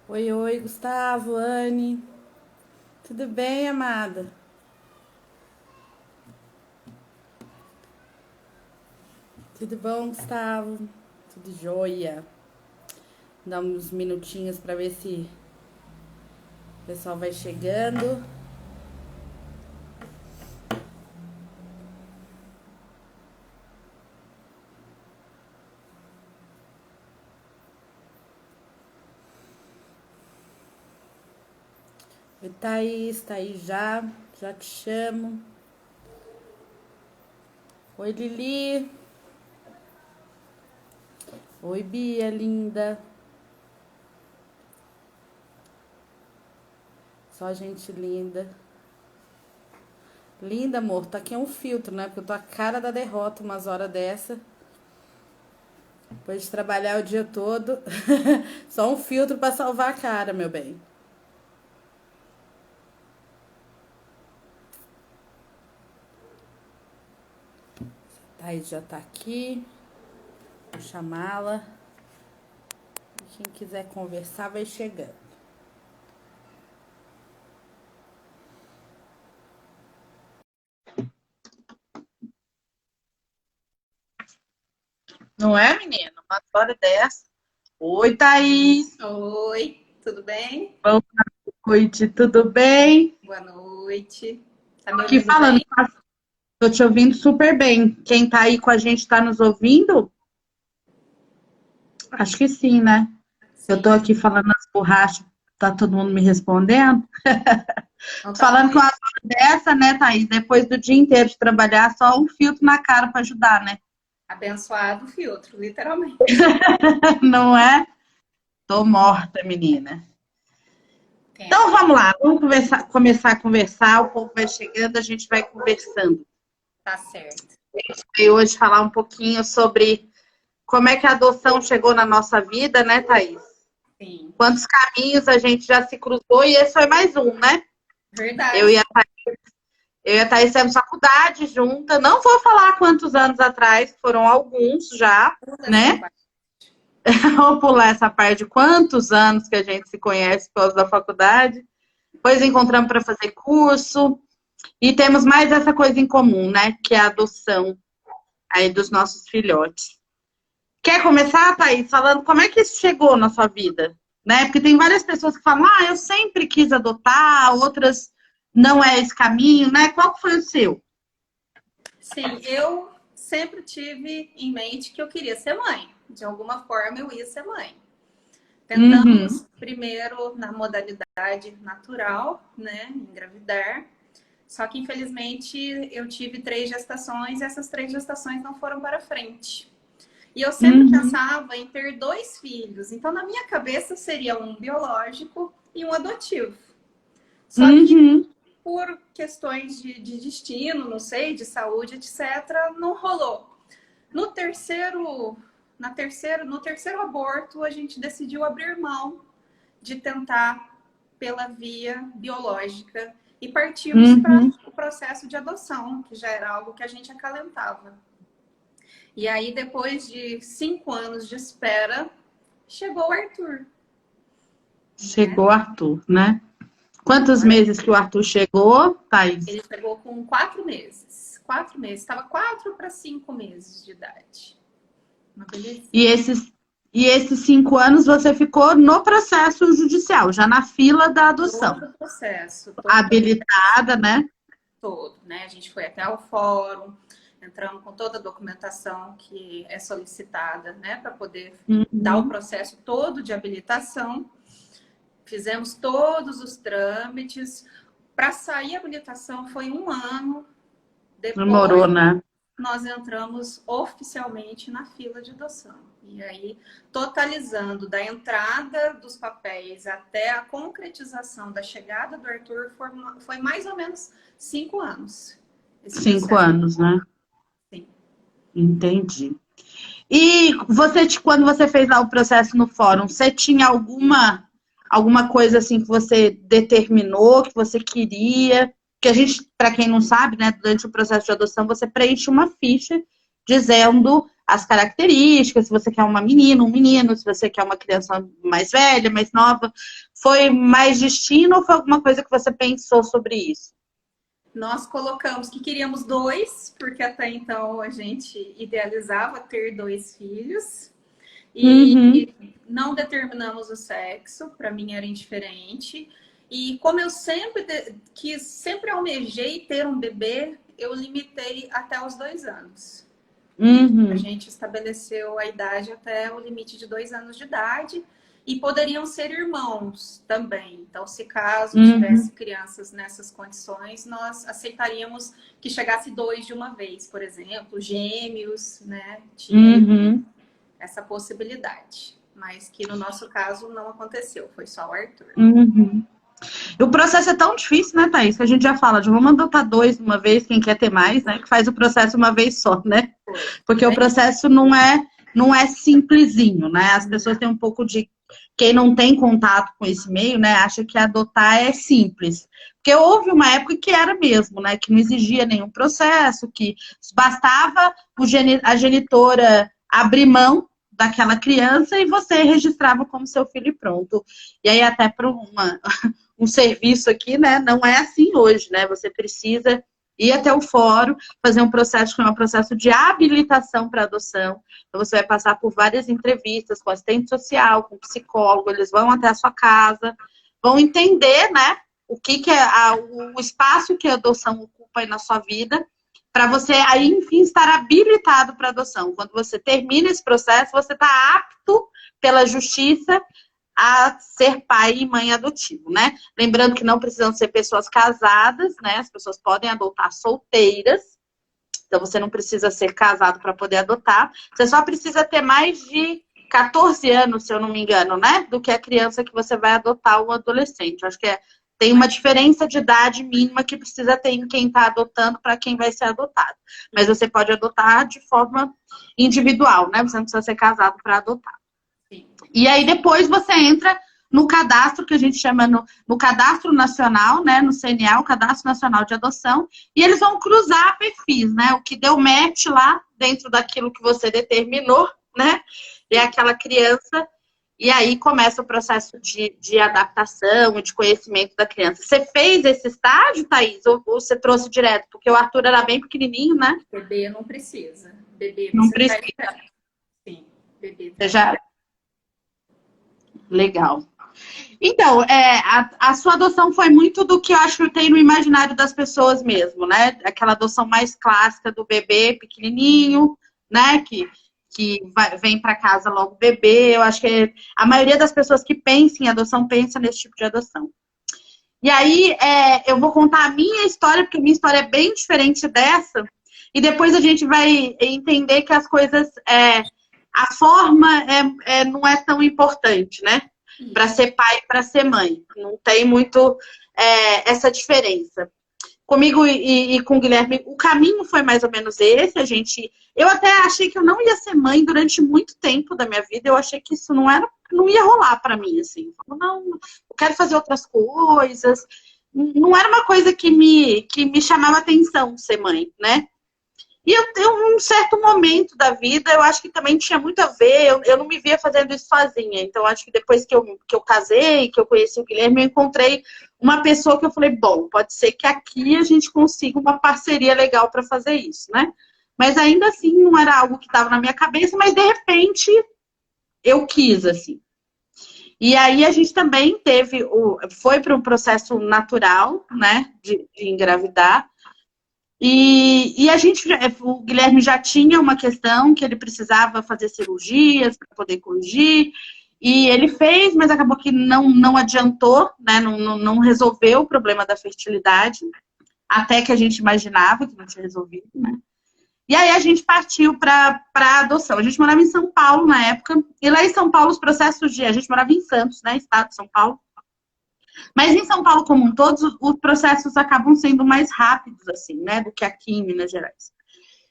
Oi, oi, Gustavo, Anne. Tudo bem, amada? Tudo bom, Gustavo? Tudo jóia. Dá uns minutinhos para ver se o pessoal vai chegando. Oi, Thaís, tá aí já? Já te chamo. Oi, Lili. Oi, Bia, linda. Só gente linda. Linda, amor. Tá aqui um filtro, né? Porque eu tô a cara da derrota umas horas dessa. Depois de trabalhar o dia todo. Só um filtro pra salvar a cara, meu bem. Thaís já tá aqui. Vou chamá-la. Quem quiser conversar vai chegando. Não é, menino? Uma história dessa. Oi, Thaís. Oi, tudo bem? Boa noite, tudo bem? Boa noite. Tá Tô me aqui ouvindo falando, bem? tô te ouvindo super bem. Quem tá aí com a gente tá nos ouvindo? Acho que sim, né? Eu tô Sim. aqui falando as borrachas, tá todo mundo me respondendo. Então Tô tá falando que uma ótimo. história dessa, né, Thaís? Depois do dia inteiro de trabalhar, só um filtro na cara pra ajudar, né? Abençoado filtro, literalmente. Não é? Tô morta, menina. Então Temos. vamos lá, vamos começar a conversar. O povo vai chegando, a gente vai conversando. Tá certo. E hoje falar um pouquinho sobre como é que a adoção chegou na nossa vida, né, Thaís? Sim. Quantos caminhos a gente já se cruzou e esse foi mais um, né? Eu Verdade. e a, eu e a Thaís temos faculdade junta. Não vou falar quantos anos atrás, foram alguns já, Toda essa né? parte. Vou pular essa parte de quantos anos que a gente se conhece por causa da faculdade. Depois encontramos para fazer curso. E temos mais essa coisa em comum, né? Que é a adoção aí dos nossos filhotes. Quer começar, Thaís, falando como é que isso chegou na sua vida? Né? Porque tem várias pessoas que falam, eu sempre quis adotar, outras não é esse caminho, né? Qual foi o seu? Sim, eu sempre tive em mente que eu queria ser mãe. De alguma forma eu ia ser mãe. Uhum, Tentamos primeiro na modalidade natural, né? Engravidar. Só que infelizmente eu tive 3 gestações e essas 3 gestações não foram para frente. E eu sempre uhum, pensava em ter 2 filhos. Então, na minha cabeça, seria um biológico e um adotivo. Só que, uhum. por questões de destino, não sei, de saúde, etc., não rolou. No terceiro, no terceiro aborto, a gente decidiu abrir mão de tentar pela via biológica e partimos para Uhum. o processo de adoção, que já era algo que a gente acalentava. E aí, depois de 5 anos de espera, chegou o Arthur, né? Chegou o Arthur, né? Quantos Agora meses que o Arthur chegou, Thaís? ele chegou com 4 meses. 4 meses, estava 4 para 5 meses de idade. Uma E belezinha. esses 5 anos você ficou no processo judicial, já na fila da adoção. Todo o processo, todo o Habilitada, né? todo, né? A gente foi até o fórum, entramos com toda a documentação que é solicitada, né, para poder dar o Uhum. processo todo de habilitação. Fizemos todos os trâmites. Para sair a habilitação foi 1 ano. Demorou, Depois né? nós entramos oficialmente na fila de adoção. E aí, totalizando da entrada dos papéis até a concretização da chegada do Arthur, foi mais ou menos 5 anos esse processo. Cinco anos, né? Sim. Entendi. E você, quando você fez lá o processo no fórum, você tinha alguma coisa assim que você determinou, que você queria? Que a gente, para quem não sabe, né, durante o processo de adoção, você preenche uma ficha dizendo as características, se você quer uma menina, um menino, se você quer uma criança mais velha, mais nova. Foi mais destino ou foi alguma coisa que você pensou sobre isso? Nós colocamos que queríamos 2, porque até então a gente idealizava ter 2 filhos. E não determinamos o sexo, para mim era indiferente. E como eu sempre almejei ter um bebê, eu limitei até os 2 anos. A gente estabeleceu a idade até o limite de 2 anos de idade. E poderiam ser irmãos também. Então, se caso tivesse crianças nessas condições, nós aceitaríamos que chegasse 2 de uma vez, por exemplo, gêmeos, né? Tinha essa possibilidade. Mas que no nosso caso não aconteceu, foi só o Arthur. E o processo é tão difícil, né, Thaís? Que a gente já fala de vamos adotar 2 de uma vez, quem quer ter mais, né? Que faz o processo uma vez só, né? Porque o processo não é simplesinho, né? As pessoas têm um pouco de... Quem não tem contato com esse meio, né, acha que adotar é simples. Porque houve uma época que era mesmo, né? Que não exigia nenhum processo, que bastava a genitora abrir mão daquela criança e você registrava como seu filho e pronto. E aí até para um serviço aqui, né? Não é assim hoje, né? Você precisa ir até o fórum, fazer um processo que é um processo de habilitação para adoção. Então, você vai passar por várias entrevistas com assistente social, com psicólogo, eles vão até a sua casa, vão entender, né, o que é o espaço que a adoção ocupa aí na sua vida, para você aí, enfim, estar habilitado para adoção. Quando você termina esse processo, você está apto pela justiça a ser pai e mãe adotivo, né? Lembrando que não precisam ser pessoas casadas, né? As pessoas podem adotar solteiras. Então, você não precisa ser casado para poder adotar. Você só precisa ter mais de 14 anos, se eu não me engano, né? Do que a criança que você vai adotar ou adolescente. Acho que tem uma diferença de idade mínima que precisa ter em quem está adotando para quem vai ser adotado. Mas você pode adotar de forma individual, né? Você não precisa ser casado para adotar. E aí depois você entra no cadastro, que a gente chama no cadastro nacional, né, no CNA, o Cadastro Nacional de Adoção, e eles vão cruzar perfis, né, o que deu match lá dentro daquilo que você determinou, né, é aquela criança, e aí começa o processo de adaptação e de conhecimento da criança. Você fez esse estágio, Thaís, ou você trouxe direto? Porque o Arthur era bem pequenininho, né? Bebê não precisa. Bebê não precisa. Sim, bebê você já... Legal. Então, a sua adoção foi muito do que eu acho que tem no imaginário das pessoas mesmo, né? Aquela adoção mais clássica do bebê pequenininho, né? Que vem para casa logo bebê. Eu acho que a maioria das pessoas que pensam em adoção pensa nesse tipo de adoção. E aí, eu vou contar a minha história, porque a minha história é bem diferente dessa. E depois a gente vai entender que as coisas... a forma não é tão importante, né? Para ser pai e para ser mãe. Não tem muito essa diferença. Comigo e com o Guilherme, o caminho foi mais ou menos esse. Eu até achei que eu não ia ser mãe durante muito tempo da minha vida. Eu achei que isso não ia rolar para mim, assim. Não, eu quero fazer outras coisas. Não era uma coisa que me chamava atenção ser mãe, né? E um certo momento da vida, eu acho que também tinha muito a ver, eu não me via fazendo isso sozinha. Então, acho que depois que eu casei, que eu conheci o Guilherme, eu encontrei uma pessoa que eu falei, bom, pode ser que aqui a gente consiga uma parceria legal para fazer isso, né? Mas ainda assim, não era algo que estava na minha cabeça, mas de repente, eu quis, assim. E aí, a gente também foi para um processo natural, né, de engravidar. E o Guilherme já tinha uma questão que ele precisava fazer cirurgias para poder corrigir, e ele fez, mas acabou que não adiantou, né? Não resolveu o problema da fertilidade, até que a gente imaginava que não tinha resolvido, né? E aí a gente partiu para a adoção. A gente morava em São Paulo na época, e lá em São Paulo os processos a gente morava em Santos, né? Estado de São Paulo. Mas em São Paulo como um todo, os processos acabam sendo mais rápidos, assim, né, do que aqui em Minas Gerais.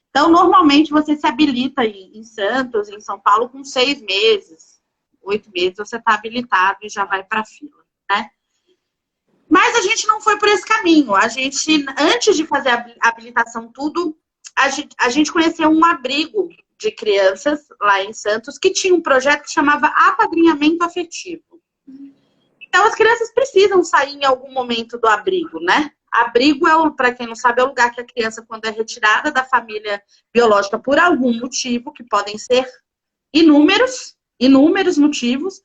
Então, normalmente, você se habilita em Santos, em São Paulo, com 6 meses, 8 meses, você está habilitado e já vai para a fila, né? Mas a gente não foi por esse caminho. A gente, antes de fazer a habilitação tudo, a gente conheceu um abrigo de crianças lá em Santos que tinha um projeto que chamava Apadrinhamento Afetivo. Então, as crianças precisam sair em algum momento do abrigo, né? Abrigo, para quem não sabe, é o lugar que a criança, quando é retirada da família biológica por algum motivo, que podem ser inúmeros motivos,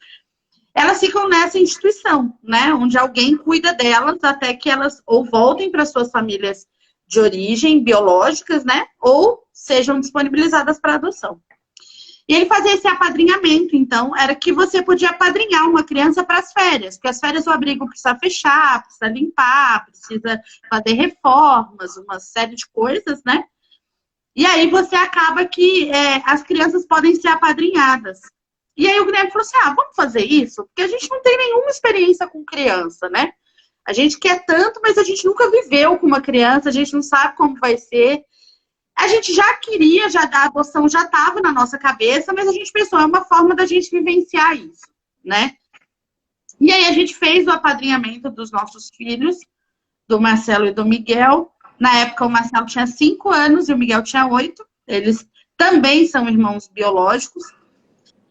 elas ficam nessa instituição, né? Onde alguém cuida delas até que elas ou voltem para suas famílias de origem biológicas, né? Ou sejam disponibilizadas para adoção. E ele fazia esse apadrinhamento, então, era que você podia apadrinhar uma criança para as férias, porque as férias o abrigo precisa fechar, precisa limpar, precisa fazer reformas, uma série de coisas, né? E aí você acaba que as crianças podem ser apadrinhadas. E aí o Guilherme falou assim, vamos fazer isso? Porque a gente não tem nenhuma experiência com criança, né? A gente quer tanto, mas a gente nunca viveu com uma criança, a gente não sabe como vai ser. A gente já queria, a adoção já estava na nossa cabeça, mas a gente pensou, é uma forma da gente vivenciar isso, né? E aí a gente fez o apadrinhamento dos nossos filhos, do Marcelo e do Miguel. Na época o Marcelo tinha 5 anos e o Miguel tinha 8. Eles também são irmãos biológicos.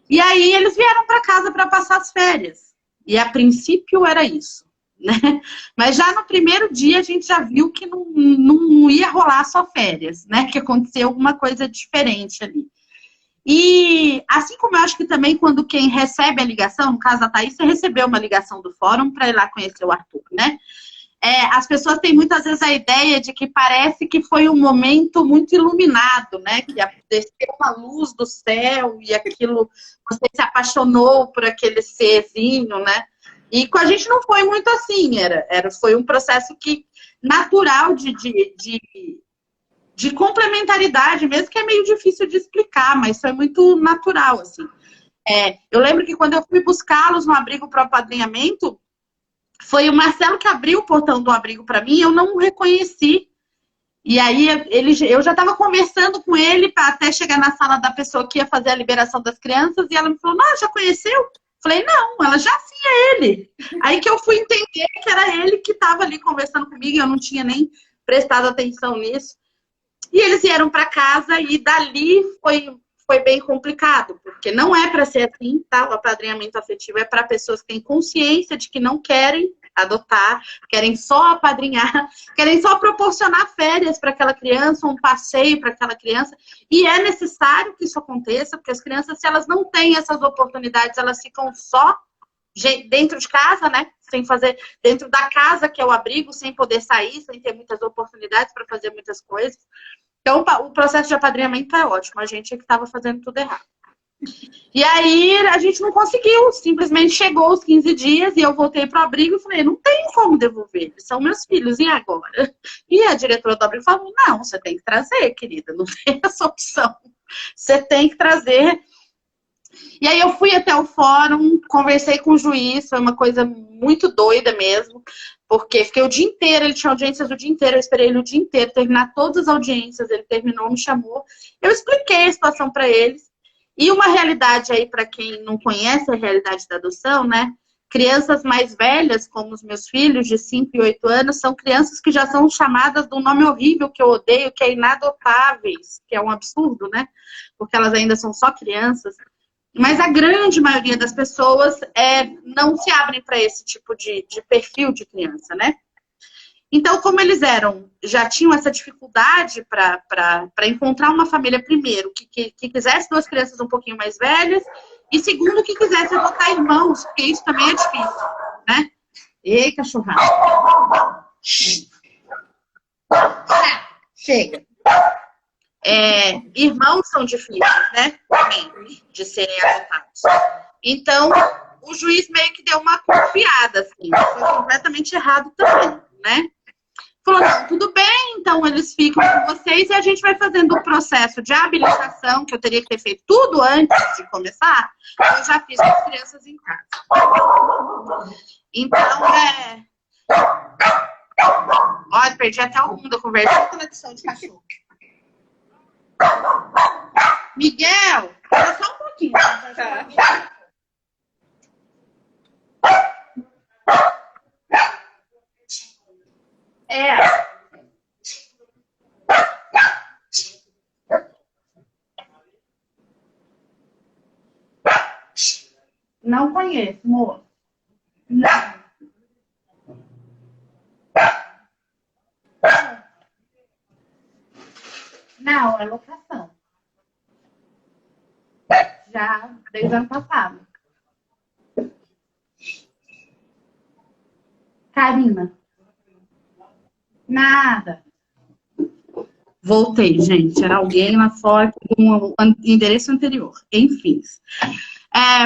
E aí eles vieram para casa para passar as férias. E a princípio era isso, né? Mas já no primeiro dia a gente já viu que não ia rolar só férias, né? Que aconteceu alguma coisa diferente ali. E assim como eu acho que também quando quem recebe a ligação, no caso a Thaís, você recebeu uma ligação do fórum para ir lá conhecer o Arthur, né? As pessoas têm muitas vezes a ideia de que parece que foi um momento muito iluminado, né? Que desceu uma luz do céu e aquilo, você se apaixonou por aquele serzinho, né? E com a gente não foi muito assim, foi um processo natural de complementaridade, mesmo que é meio difícil de explicar, mas foi muito natural, assim. Eu lembro que quando eu fui buscá-los no abrigo para o apadrinhamento, foi o Marcelo que abriu o portão do abrigo para mim, eu não o reconheci. E aí eu já estava conversando com ele para até chegar na sala da pessoa que ia fazer a liberação das crianças, e ela me falou, já conheceu? Falei, não, ela já via ele. Aí que eu fui entender que era ele que estava ali conversando comigo, e eu não tinha nem prestado atenção nisso. E eles vieram para casa e dali foi bem complicado, porque não é para ser assim, tá? O apadrinhamento afetivo é para pessoas que têm consciência de que não querem adotar, querem só apadrinhar, querem só proporcionar férias para aquela criança, um passeio para aquela criança. E é necessário que isso aconteça, porque as crianças, se elas não têm essas oportunidades, elas ficam só dentro de casa, né? Sem fazer dentro da casa, que é o abrigo, sem poder sair, sem ter muitas oportunidades para fazer muitas coisas. Então, o processo de apadrinhamento é ótimo. A gente é que estava fazendo tudo errado. E aí, a gente não conseguiu. Simplesmente chegou os 15 dias e eu voltei para o abrigo e falei, não tem como devolver. Eles são meus filhos, e agora? E a diretora do abrigo falou, não, você tem que trazer, querida. Não tem essa opção. Você tem que trazer. E aí eu fui até o fórum, conversei com o juiz, foi uma coisa muito doida mesmo, porque fiquei o dia inteiro, ele tinha audiências o dia inteiro, eu esperei ele o dia inteiro, terminar todas as audiências, ele terminou, me chamou, eu expliquei a situação para eles, e uma realidade aí, para quem não conhece a realidade da adoção, né, crianças mais velhas, como os meus filhos, de 5 e 8 anos, são crianças que já são chamadas de um nome horrível que eu odeio, que é inadotáveis, que é um absurdo, né, porque elas ainda são só crianças. Mas a grande maioria das pessoas não se abrem para esse tipo de perfil de criança, né? Então, como eles já tinham essa dificuldade para encontrar uma família, primeiro, que quisesse 2 crianças um pouquinho mais velhas, e segundo, que quisesse adotar irmãos, porque isso também é difícil, né? Ei, cachorrada. Chega. Irmãos são difíceis, né? Também, de serem adotados. Então, o juiz meio que deu uma confiada, assim. Foi completamente errado também, né? Falou, não, tudo bem, então eles ficam com vocês e a gente vai fazendo o processo de habilitação, que eu teria que ter feito tudo antes de começar, eu já fiz com as crianças em casa. Então, Olha, perdi até o rumo da conversa com conexão de cachorro. Miguel, olha só um pouquinho. Tá. Não conheço, moço. Não. Não, é locação. Já desde o ano passado. Karina. Nada. Voltei, gente. Era alguém lá fora com um endereço anterior. Enfim.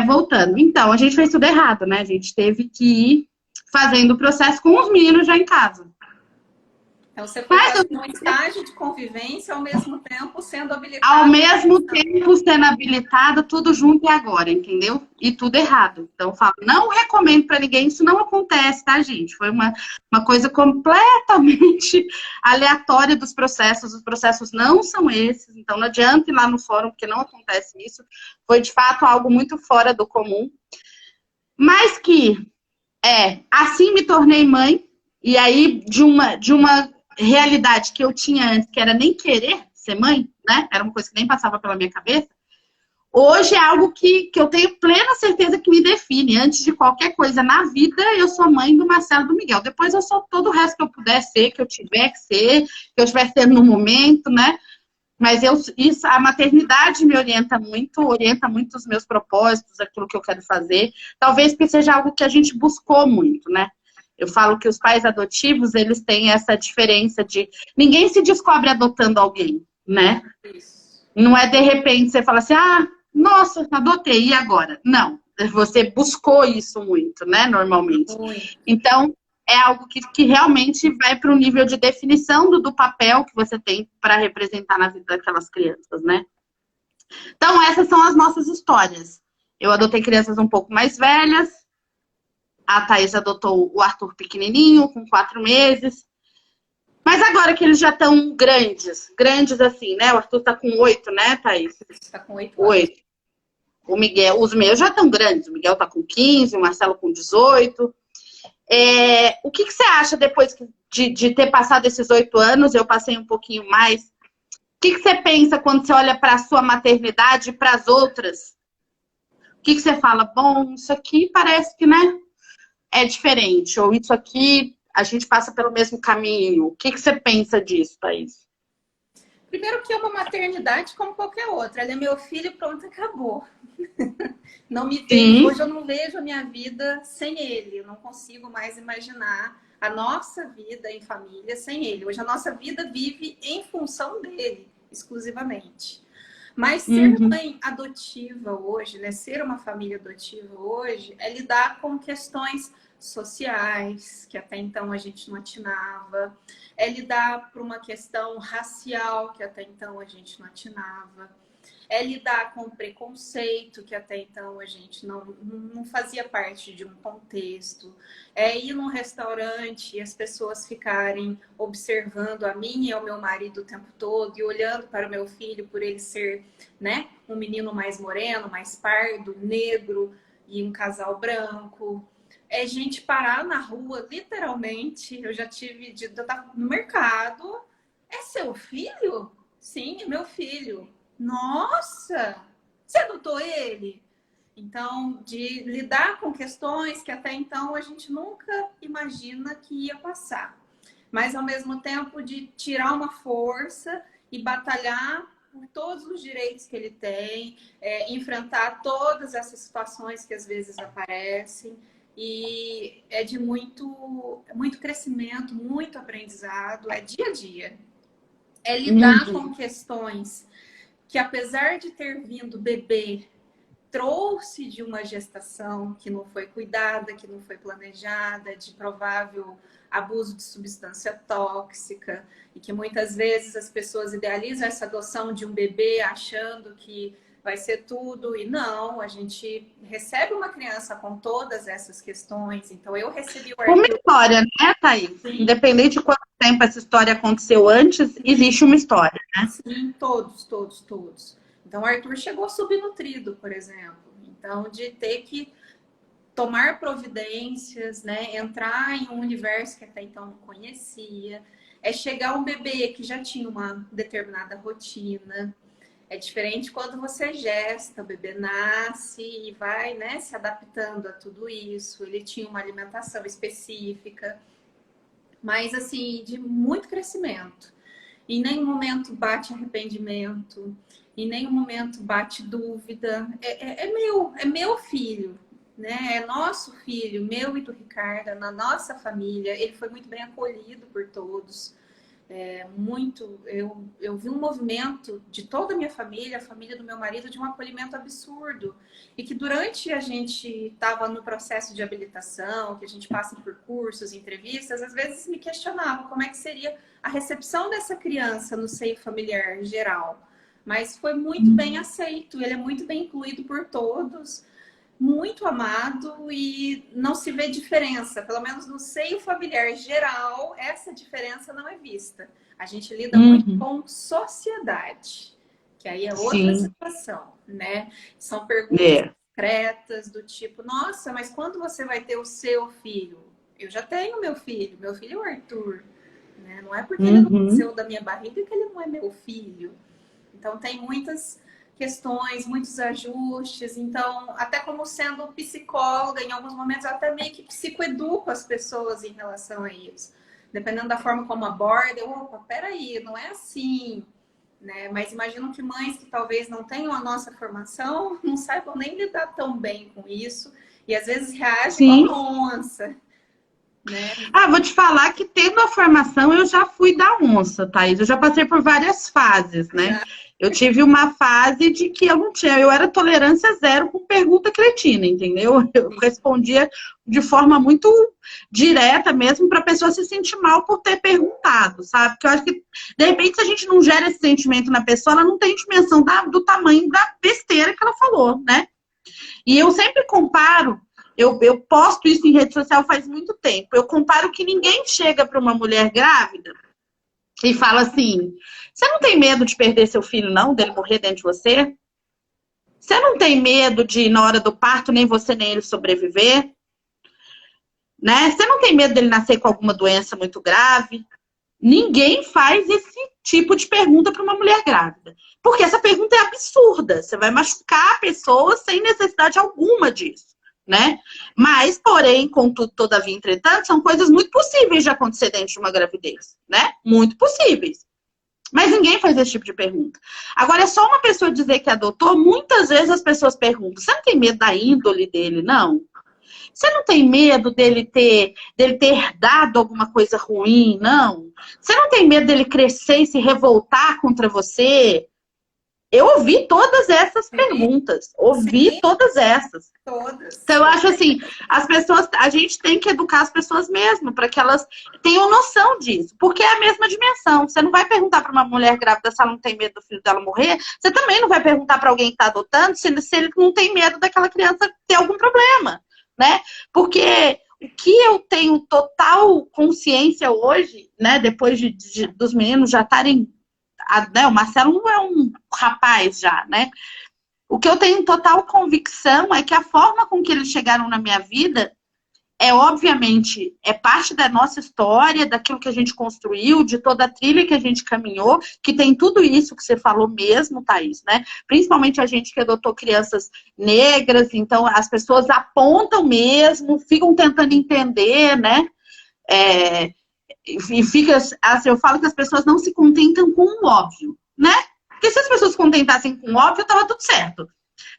Voltando. Então, a gente fez tudo errado, né? A gente teve que ir fazendo o processo com os meninos já em casa. Então, você foi fazendo um estágio de convivência ao mesmo tempo sendo habilitado. Ao mesmo tempo sendo habilitada, tudo junto e agora, entendeu? E tudo errado. Então, eu falo, não recomendo para ninguém, isso não acontece, tá, gente? Foi uma coisa completamente aleatória dos processos. Os processos não são esses, então não adianta ir lá no fórum, porque não acontece isso. Foi, de fato, algo muito fora do comum. Mas que, assim me tornei mãe, e aí, de uma realidade que eu tinha antes, que era nem querer ser mãe, né? Era uma coisa que nem passava pela minha cabeça. Hoje é algo que eu tenho plena certeza que me define. Antes de qualquer coisa na vida, eu sou mãe do Marcelo e do Miguel. Depois eu sou todo o resto que eu puder ser, que eu tiver que ser, que eu estiver sendo no momento, né? Mas a maternidade me orienta muito os meus propósitos, aquilo que eu quero fazer. Talvez porque seja algo que a gente buscou muito, né? Eu falo que os pais adotivos, eles têm essa diferença de... Ninguém se descobre adotando alguém, né? Isso. Não é de repente você fala assim, nossa, adotei, e agora? Não, você buscou isso muito, né, normalmente. Muito. Então, é algo que realmente vai para o nível de definição do papel que você tem para representar na vida daquelas crianças, né? Então, essas são as nossas histórias. Eu adotei crianças um pouco mais velhas, a Thaís adotou o Arthur pequenininho, com 4 meses. Mas agora que eles já estão grandes assim, né? O Arthur tá com 8, né, Thaís? Está com 8 anos. 8. O Miguel, os meus já estão grandes. O Miguel tá com 15, o Marcelo com 18. O que você acha depois de ter passado esses 8 anos? Eu passei um pouquinho mais. O que você pensa quando você olha para a sua maternidade e para as outras? O que você fala? Bom, isso aqui parece que, né? É diferente, ou isso aqui a gente passa pelo mesmo caminho. O que você pensa disso, Thaís? Primeiro que é uma maternidade como qualquer outra. Ela é meu filho, pronto, acabou. Não me vejo, hoje eu não vejo a minha vida sem ele. Eu não consigo mais imaginar a nossa vida em família sem ele. Hoje a nossa vida vive em função dele, exclusivamente. Mas ser mãe adotiva hoje, né, ser uma família adotiva hoje, é lidar com questões sociais, que até então a gente não atinava, é lidar por uma questão racial, que até então a gente não atinava, é lidar com preconceito, que até então a gente não fazia parte de um contexto, é ir num restaurante e as pessoas ficarem observando a mim e ao meu marido o tempo todo e olhando para o meu filho por ele ser, né, um menino mais moreno, mais pardo, negro e um casal branco. É gente parar na rua, literalmente. Eu já tive de estar no mercado. É seu filho? Sim, é meu filho. Nossa, você adotou ele? Então, de lidar com questões que até então a gente nunca imagina que ia passar. Mas, ao mesmo tempo, de tirar uma força e batalhar por todos os direitos que ele tem, enfrentar todas essas situações que às vezes aparecem. E é de muito crescimento, muito aprendizado, é dia a dia. É lidar com questões que, apesar de ter vindo bebê, trouxe de uma gestação que não foi cuidada, que não foi planejada, de provável abuso de substância tóxica, e que muitas vezes as pessoas idealizam essa adoção de um bebê achando que vai ser tudo, e não, a gente recebe uma criança com todas essas questões. Então, eu recebi o Arthur... Uma história, né, Thaís? Sim. Independente de quanto tempo essa história aconteceu antes, existe uma história, né? Sim, todos. Então, o Arthur chegou subnutrido, por exemplo. Então, de ter que tomar providências, né? Entrar em um universo que até então não conhecia. É chegar um bebê que já tinha uma determinada rotina. É diferente quando você gesta, o bebê nasce e vai, né, se adaptando a tudo isso. Ele tinha uma alimentação específica, mas assim, de muito crescimento. Em nenhum momento bate arrependimento, em nenhum momento bate dúvida. É meu filho, né? É nosso filho, meu e do Ricardo, na nossa família. Ele foi muito bem acolhido por todos. Eu vi um movimento de toda a minha família, a família do meu marido, de um acolhimento absurdo. E que durante a gente estava no processo de habilitação, que a gente passa por cursos, entrevistas, às vezes me questionava como é que seria a recepção dessa criança no seio familiar geral. Mas foi muito bem aceito, ele é muito bem incluído por todos, muito amado e não se vê diferença, pelo menos no seio familiar geral, essa diferença não é vista. A gente lida muito com sociedade, que aí é outra Sim. situação, né? São perguntas É. concretas do tipo, nossa, mas quando você vai ter o seu filho? Eu já tenho meu filho é o Arthur, né? Não é porque ele não nasceu da minha barriga que ele não é meu filho. Então tem muitas questões, muitos ajustes. Então, até como sendo psicóloga, em alguns momentos eu até meio que psicoeduco as pessoas em relação a isso. Dependendo da forma como aborda, opa, peraí, não é assim, né? Mas imagino que mães que talvez não tenham a nossa formação não saibam nem lidar tão bem com isso e às vezes reagem igual uma onça, né? Ah, vou te falar que tendo a formação eu já fui da onça, Thaís. Eu já passei por várias fases, né? Eu tive uma fase de que eu era tolerância zero com pergunta cretina, entendeu? Eu respondia de forma muito direta mesmo para a pessoa se sentir mal por ter perguntado, sabe? Porque eu acho que, de repente, se a gente não gera esse sentimento na pessoa, ela não tem dimensão do tamanho da besteira que ela falou, né? E eu sempre comparo. Eu posto isso em rede social faz muito tempo. Eu comparo que ninguém chega para uma mulher grávida e fala assim: você não tem medo de perder seu filho, não? Dele morrer dentro de você? Você não tem medo de, na hora do parto, nem você nem ele sobreviver? Né? Você não tem medo dele nascer com alguma doença muito grave? Ninguém faz esse tipo de pergunta para uma mulher grávida. Porque essa pergunta é absurda. Você vai machucar a pessoa sem necessidade alguma disso. Né? Mas, porém, contudo, todavia, entretanto, são coisas muito possíveis de acontecer dentro de uma gravidez, né? Muito possíveis. Mas ninguém faz esse tipo de pergunta. Agora, é só uma pessoa dizer que adotou, muitas vezes as pessoas perguntam: você não tem medo da índole dele, não? Você não tem medo dele ter herdado alguma coisa ruim, não? Você não tem medo dele crescer e se revoltar contra você? Eu ouvi todas essas perguntas. Ouvi todas essas. Todas. Então, eu acho assim, a gente tem que educar as pessoas mesmo, para que elas tenham noção disso. Porque é a mesma dimensão. Você não vai perguntar para uma mulher grávida se ela não tem medo do filho dela morrer. Você também não vai perguntar para alguém que está adotando se ele não tem medo daquela criança ter algum problema, né? Porque o que eu tenho total consciência hoje, né, depois dos meninos já estarem... Né, o Marcelo não é um rapaz já, né? O que eu tenho total convicção é que a forma com que eles chegaram na minha vida obviamente, é parte da nossa história, daquilo que a gente construiu, de toda a trilha que a gente caminhou, que tem tudo isso que você falou mesmo, Thaís, né? Principalmente a gente que adotou crianças negras, então as pessoas apontam mesmo, ficam tentando entender, né? E fica, assim, eu falo que as pessoas não se contentam com o óbvio, né? Porque se as pessoas se contentassem com o óbvio, tava tudo certo.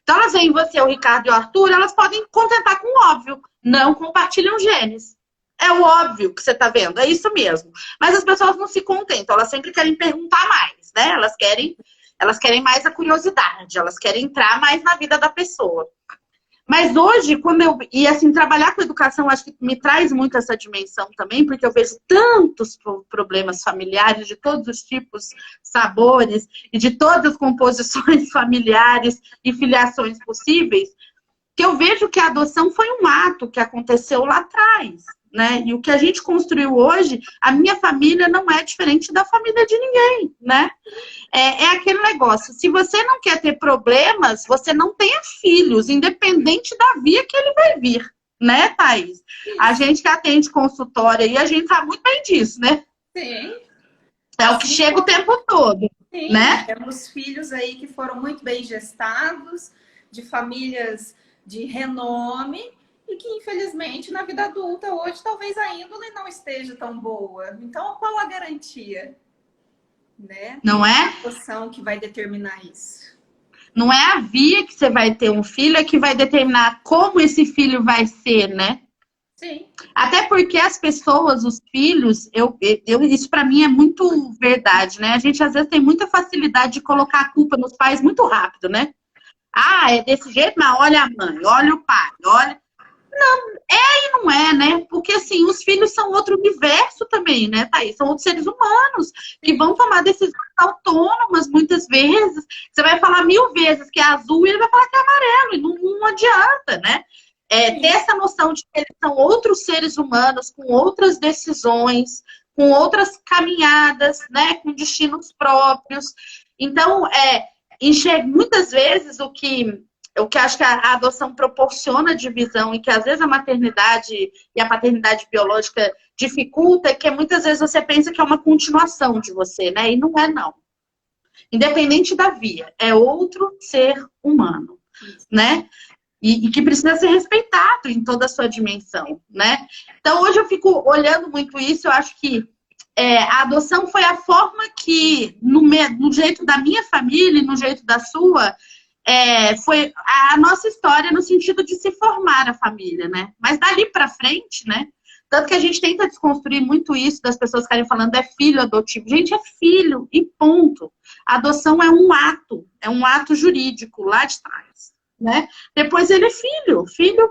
Então elas veem você, o Ricardo e o Arthur, elas podem contentar com o óbvio. Não compartilham genes. É o óbvio que você tá vendo, é isso mesmo. Mas as pessoas não se contentam, elas sempre querem perguntar mais, né? Elas querem mais a curiosidade, elas querem entrar mais na vida da pessoa. Mas hoje, e assim, trabalhar com educação, acho que me traz muito essa dimensão também, porque eu vejo tantos problemas familiares, de todos os tipos, sabores, e de todas as composições familiares e filiações possíveis, que eu vejo que a adoção foi um ato que aconteceu lá atrás, né? E o que a gente construiu hoje, a minha família não é diferente da família de ninguém, né? É aquele negócio, se você não quer ter problemas, você não tenha filhos, independente da via que ele vai vir, né, Thaís? A gente que atende consultório aí, a gente sabe muito bem disso, né? Sim. É o que chega o tempo todo. Sim, né? temos filhos aí que foram muito bem gestados, de famílias de renome, e que infelizmente na vida adulta hoje talvez a índole não esteja tão boa. Então, qual a garantia, né? Não Não é é? a emoção que vai determinar isso. Não é a via que você vai ter um filho é que vai determinar como esse filho vai ser, né? Sim, Até porque as pessoas, os filhos, isso para mim é muito verdade, né? A gente às vezes tem muita facilidade de colocar a culpa nos pais muito rápido, né? Ah, é desse jeito, mas olha a mãe, olha o pai, olha. E não é, né? Porque assim, os filhos são outro universo também, né, Thaís? São outros seres humanos que vão tomar decisões autônomas muitas vezes. Você vai falar 1000 vezes que é azul e ele vai falar que é amarelo, e não adianta, né? Ter essa noção de que eles são outros seres humanos com outras decisões, com outras caminhadas, né? Com destinos próprios. Então, enxergo muitas vezes o que acho que a adoção proporciona de visão e que às vezes a maternidade e a paternidade biológica dificulta, é que muitas vezes você pensa que é uma continuação de você, né? E não é, não. Independente da via, é outro ser humano, né? E que precisa ser respeitado em toda a sua dimensão, né? Então, hoje eu fico olhando muito isso, eu acho que a adoção foi a forma que, no jeito da minha família e no jeito da sua, foi a nossa história no sentido de se formar a família, né? Mas dali para frente, né? Tanto que a gente tenta desconstruir muito isso das pessoas ficarem falando é filho adotivo. Gente, é filho e ponto. A adoção é um ato jurídico lá de trás, né? Depois ele é filho,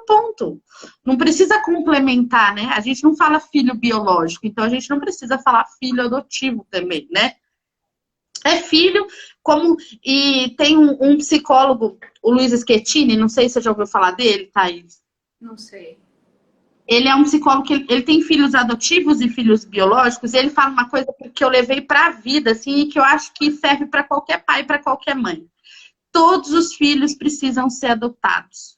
ponto. Não precisa complementar, né? A gente não fala filho biológico, então a gente não precisa falar filho adotivo também, né? É filho, e tem um psicólogo, o Luiz Schettini, não sei se você já ouviu falar dele, Thaís. não sei. Ele é um psicólogo que ele tem filhos adotivos e filhos biológicos, e ele fala uma coisa que eu levei para a vida, assim, e que eu acho que serve para qualquer pai, para qualquer mãe. Todos os filhos precisam ser adotados.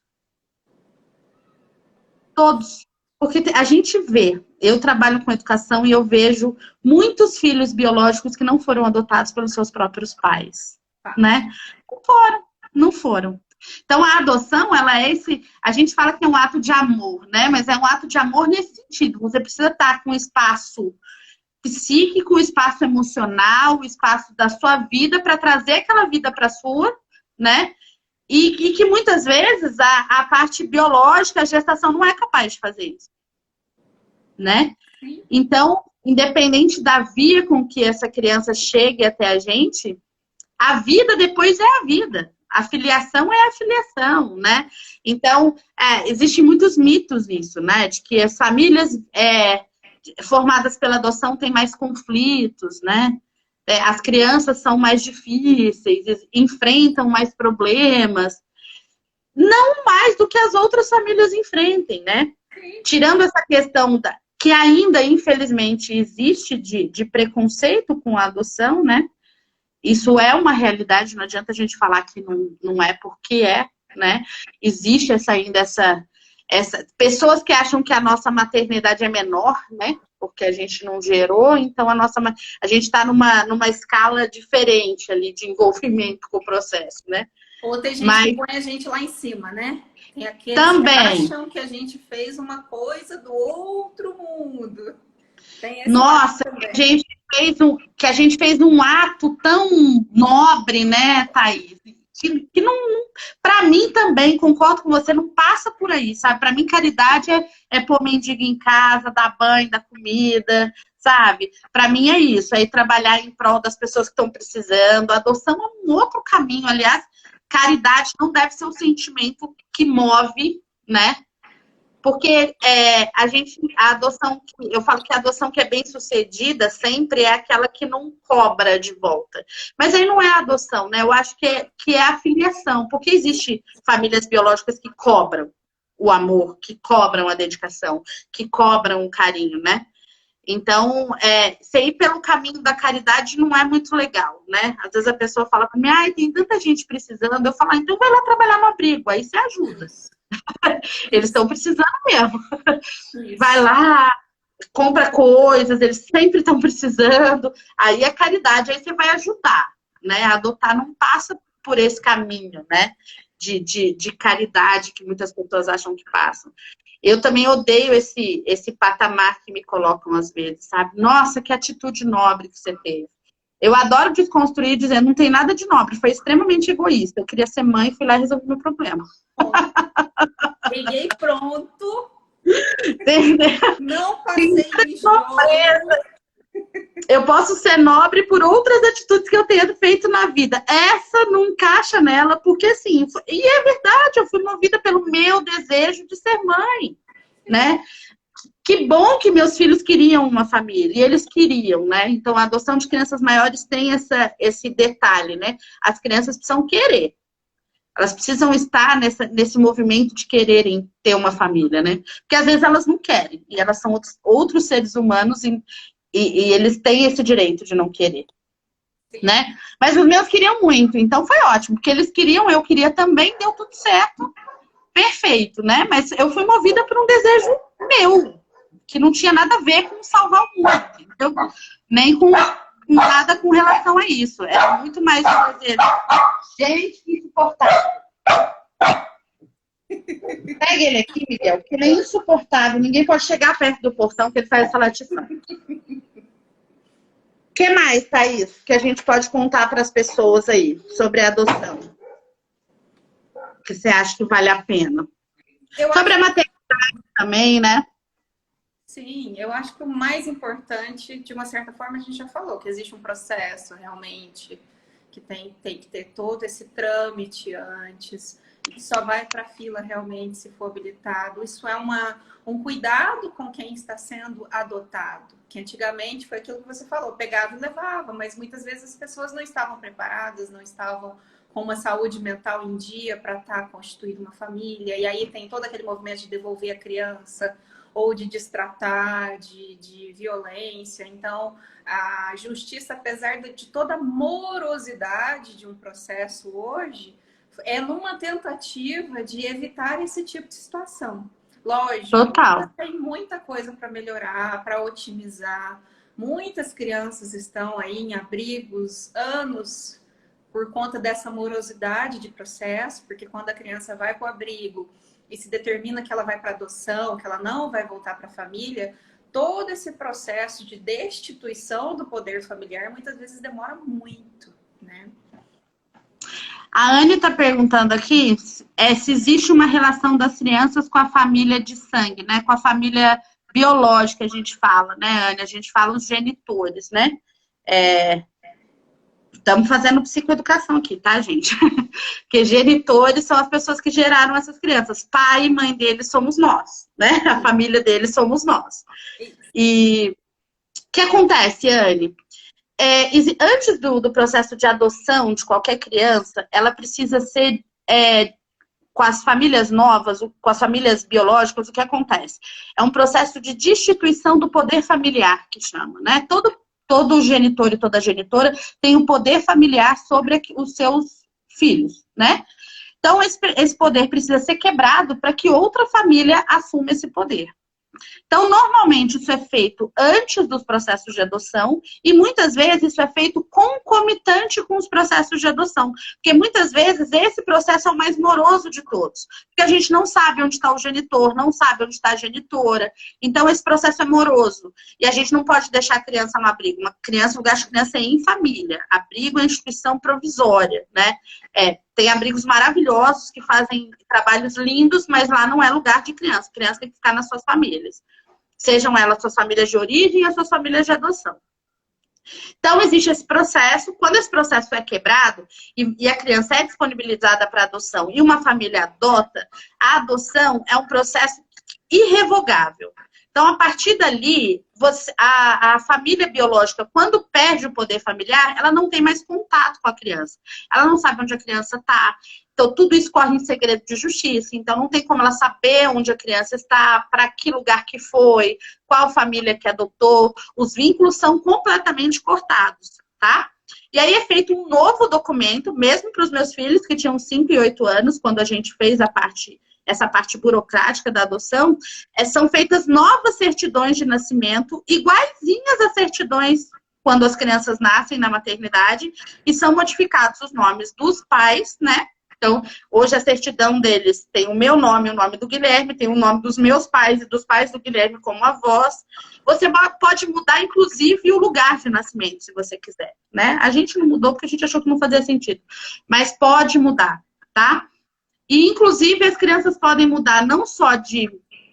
Todos. Porque a gente vê, eu trabalho com educação e eu vejo muitos filhos biológicos que não foram adotados pelos seus próprios pais, né? Não foram. Então, a adoção, ela é a gente fala que é um ato de amor, né? Mas é um ato de amor nesse sentido. Você precisa estar com o espaço psíquico, o espaço emocional, o espaço da sua vida para trazer aquela vida para a sua, né? E que muitas vezes a parte biológica, a gestação não é capaz de fazer isso, né? Então, independente da via com que essa criança chegue até a gente, a vida depois é a vida. A filiação é a filiação, né? Então, existem muitos mitos nisso, né? De que as famílias formadas pela adoção têm mais conflitos, né? As crianças são mais difíceis, enfrentam mais problemas. Não mais do que as outras famílias enfrentem, né? Tirando essa questão que ainda, infelizmente, existe de preconceito com a adoção, né? Isso é uma realidade, não adianta a gente falar que não é porque né? Existe ainda essa pessoas que acham que a nossa maternidade é menor, né? Porque a gente não gerou, então a gente está numa escala diferente ali de envolvimento com o processo, né? Ou tem gente que põe a gente lá em cima, né? Tem aqueles também que acham que a gente fez uma coisa do outro mundo. Nossa, que a gente fez um ato tão nobre, né, Thaís? Que não, para mim também, concordo com você, não passa por aí, sabe? Para mim, caridade é pôr mendigo em casa, dar banho, dar comida, sabe? Para mim é isso, é ir trabalhar em prol das pessoas que estão precisando. A adoção é um outro caminho, aliás, caridade não deve ser um sentimento que move, né? Porque a adoção, eu falo que a adoção que é bem sucedida sempre é aquela que não cobra de volta. Mas aí não é a adoção, né? Eu acho que é a filiação, porque existe famílias biológicas que cobram o amor, que cobram a dedicação, que cobram o carinho, né? Então, você ir pelo caminho da caridade não é muito legal, né? Às vezes a pessoa fala para mim, tem tanta gente precisando, eu falo, então vai lá trabalhar no abrigo, aí você ajuda. Eles estão precisando mesmo. Isso. Vai lá, compra coisas, eles sempre estão precisando. Aí é caridade, aí você vai ajudar. né? Adotar não passa por esse caminho, né? De caridade que muitas pessoas acham que passam. Eu também odeio esse patamar que me colocam às vezes, sabe? Nossa, que atitude nobre que você teve. Eu adoro desconstruir dizendo, não tem nada de nobre, foi extremamente egoísta. Eu queria ser mãe e fui lá e resolvi meu problema. Peguei pronto. Entendeu? Não passei em jogo. Eu posso ser nobre por outras atitudes que eu tenho feito na vida. Essa não encaixa nela, porque assim, e é verdade, eu fui movida pelo meu desejo de ser mãe, né? Que bom que meus filhos queriam uma família, e eles queriam, né? Então, a adoção de crianças maiores tem esse detalhe, né? As crianças precisam querer. Elas precisam estar nesse movimento de quererem ter uma família, né? Porque às vezes elas não querem, e elas são outros seres humanos, e eles têm esse direito de não querer, né? Mas os meus queriam muito, então foi ótimo, porque eles queriam, eu queria também, deu tudo certo, perfeito, né? Mas eu fui movida por um desejo meu, que não tinha nada a ver com salvar o mundo, então, nem com nada com relação a isso. Era muito mais um desejo. Gente, que insuportável. Pega ele aqui, Miguel, porque ele é insuportável. Ninguém pode chegar perto do portão que ele faz essa latição. O que mais, Thaís, que a gente pode contar para as pessoas aí sobre a adoção? Que você acha que vale a pena? Sobre a maternidade também, né? Sim, eu acho que o mais importante, de uma certa forma, a gente já falou, que existe um processo realmente, que tem que ter todo esse trâmite antes, e que só vai para a fila realmente se for habilitado. Isso é um cuidado com quem está sendo adotado, que antigamente foi aquilo que você falou, pegava e levava, mas muitas vezes as pessoas não estavam preparadas, não estavam com uma saúde mental em dia para estar constituindo uma família, e aí tem todo aquele movimento de devolver a criança, ou de destratar, de violência. Então, a justiça, apesar de toda a morosidade de um processo hoje, é numa tentativa de evitar esse tipo de situação. Lógico, Total. tem muita coisa para melhorar, para otimizar. Muitas crianças estão aí em abrigos anos por conta dessa morosidade de processo, porque quando a criança vai para o abrigo e se determina que ela vai para adoção, que ela não vai voltar para a família, todo esse processo de destituição do poder familiar muitas vezes demora muito, né? A Anne está perguntando aqui se existe uma relação das crianças com a família de sangue, né? Com a família biológica, a gente fala, né, Anne? A gente fala os genitores, né? Estamos fazendo psicoeducação aqui, tá, gente? Porque genitores são as pessoas que geraram essas crianças. Pai e mãe deles somos nós, né? A família deles somos nós. E o que acontece, Anne? Antes do processo de adoção de qualquer criança, ela precisa ser, com as famílias novas, com as famílias biológicas, o que acontece? É um processo de destituição do poder familiar, que chama, né? Todo genitor e toda genitora tem um poder familiar sobre os seus filhos, né? Então, esse poder precisa ser quebrado para que outra família assuma esse poder. Então, normalmente, isso é feito antes dos processos de adoção e muitas vezes isso é feito concomitante com os processos de adoção. Porque muitas vezes esse processo é o mais moroso de todos. Porque a gente não sabe onde está o genitor, não sabe onde está a genitora. Então, esse processo é moroso. E a gente não pode deixar a criança no abrigo. O lugar de criança é em família. Abrigo é instituição provisória, né? Tem abrigos maravilhosos que fazem trabalhos lindos, mas lá não é lugar de criança. Criança tem que ficar nas suas famílias. Sejam elas suas famílias de origem ou suas famílias de adoção. Então, existe esse processo. Quando esse processo é quebrado e a criança é disponibilizada para adoção e uma família adota, a adoção é um processo irrevogável. Então, a partir dali, a família biológica, quando perde o poder familiar, ela não tem mais contato com a criança. Ela não sabe onde a criança está. Então, tudo isso corre em segredo de justiça. Então, não tem como ela saber onde a criança está, para que lugar que foi, qual família que adotou. Os vínculos são completamente cortados, tá? E aí é feito um novo documento, mesmo para os meus filhos, que tinham 5 e 8 anos, quando a gente fez essa parte burocrática da adoção, são feitas novas certidões de nascimento, iguaizinhas às certidões quando as crianças nascem na maternidade, e são modificados os nomes dos pais, né? Então, hoje a certidão deles tem o meu nome, o nome do Guilherme, tem o nome dos meus pais e dos pais do Guilherme como avós. Você pode mudar, inclusive, o lugar de nascimento, se você quiser, né? A gente não mudou porque a gente achou que não fazia sentido, mas pode mudar, tá? E, inclusive, as crianças podem mudar não só de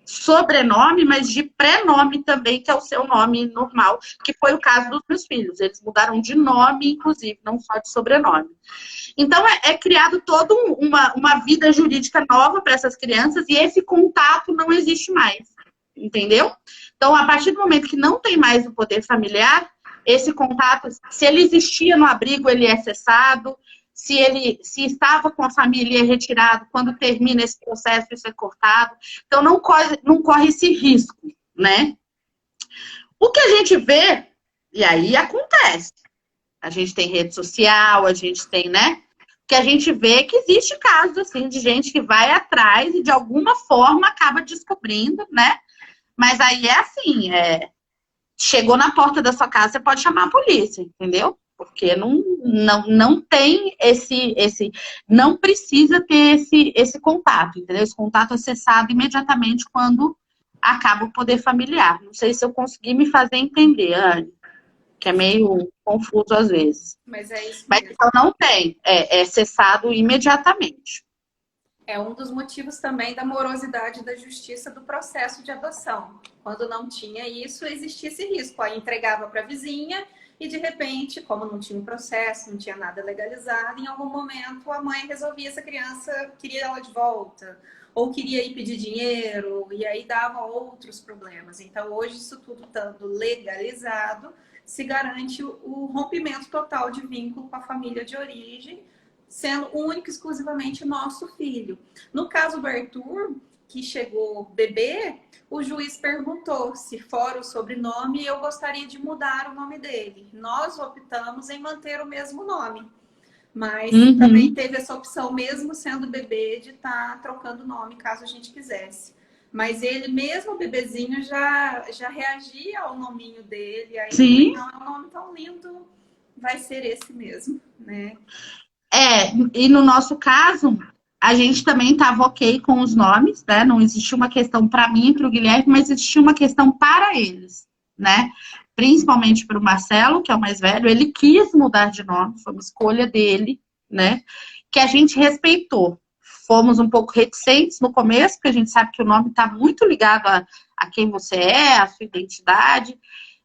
sobrenome, mas de pré-nome também, que é o seu nome normal, que foi o caso dos meus filhos. Eles mudaram de nome, inclusive, não só de sobrenome. Então, é criado toda uma vida jurídica nova para essas crianças e esse contato não existe mais, entendeu? Então, a partir do momento que não tem mais o poder familiar, esse contato, se ele existia no abrigo, ele é cessado. Se estava com a família, é retirado. Quando termina esse processo, isso é cortado. Então, não corre esse risco, né? O que a gente vê, e aí acontece. A gente tem rede social, a gente tem, né? Que a gente vê que existe casos, assim, de gente que vai atrás e, de alguma forma, acaba descobrindo, né? Mas aí é assim, chegou na porta da sua casa, você pode chamar a polícia, entendeu? Porque não tem não precisa ter esse contato, entendeu? Esse contato é cessado imediatamente quando acaba o poder familiar. Não sei se eu consegui me fazer entender, Anne, que é meio confuso às vezes. Mas é isso Mas mesmo. então não tem, é cessado imediatamente. É um dos motivos também da morosidade da justiça do processo de adoção. Quando não tinha isso, existia esse risco. Aí entregava para a vizinha e, de repente, como não tinha um processo, não tinha nada legalizado, em algum momento a mãe resolvia essa criança, queria ela de volta, ou queria ir pedir dinheiro, e aí dava outros problemas. Então, hoje, isso tudo estando legalizado, se garante o rompimento total de vínculo com a família de origem, sendo único e exclusivamente nosso filho. No caso do Arthur, que chegou bebê, o juiz perguntou se fora o sobrenome eu gostaria de mudar o nome dele. Nós optamos em manter o mesmo nome, mas também teve essa opção, mesmo sendo bebê, de estar trocando o nome caso a gente quisesse. Mas ele, mesmo bebezinho, já reagia ao nominho dele. Aí, Sim. não, é um nome tão lindo, vai ser esse mesmo, né? E no nosso caso, a gente também estava ok com os nomes, né? Não existia uma questão para mim e para o Guilherme, mas existia uma questão para eles, né? Principalmente para o Marcelo, que é o mais velho, ele quis mudar de nome, foi uma escolha dele, né? Que a gente respeitou. Fomos um pouco reticentes no começo, porque a gente sabe que o nome está muito ligado a quem você é, a sua identidade.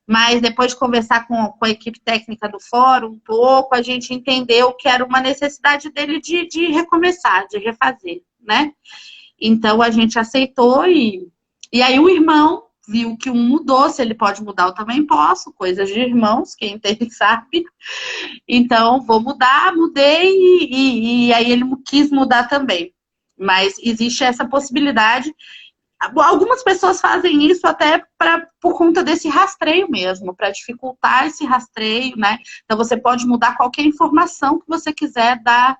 Mas depois de conversar com a equipe técnica do fórum um pouco, a gente entendeu que era uma necessidade dele de recomeçar, de refazer, né? Então a gente aceitou e aí o irmão viu que um mudou, se ele pode mudar, eu também posso, coisas de irmãos, quem entende sabe. Então, vou mudar, mudei e aí ele quis mudar também. Mas existe essa possibilidade. Algumas pessoas fazem isso até por conta desse rastreio mesmo, para dificultar esse rastreio, né? Então, você pode mudar qualquer informação que você quiser da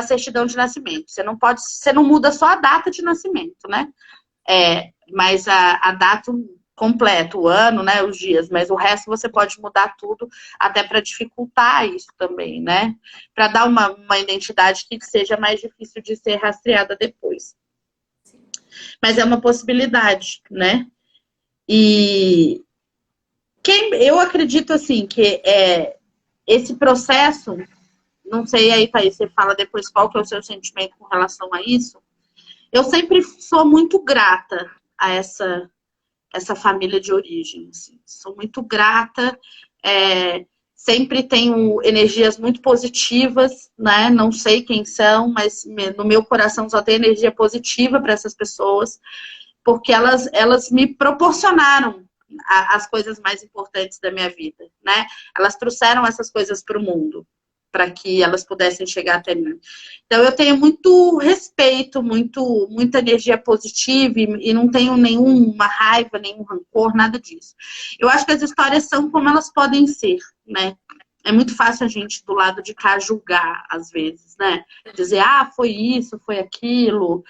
certidão de nascimento. Você não muda só a data de nascimento, né? Mas a data completa, o ano, né? Os dias, mas o resto você pode mudar tudo, até para dificultar isso também, né? Para dar uma identidade que seja mais difícil de ser rastreada depois. Mas é uma possibilidade, né? E eu acredito, assim, que esse processo, não sei aí, Thaís, você fala depois qual que é o seu sentimento com relação a isso. Eu sempre sou muito grata a essa família de origem, assim. Sou muito grata, sempre tenho energias muito positivas, né? Não sei quem são, mas no meu coração só tem energia positiva para essas pessoas, porque elas me proporcionaram as coisas mais importantes da minha vida, né? Elas trouxeram essas coisas para o mundo, para que elas pudessem chegar até mim. Então, eu tenho muito respeito, muita energia positiva e não tenho nenhuma raiva, nenhum rancor, nada disso. Eu acho que as histórias são como elas podem ser, né? É muito fácil a gente, do lado de cá, julgar, às vezes, né? Dizer, foi isso, foi aquilo.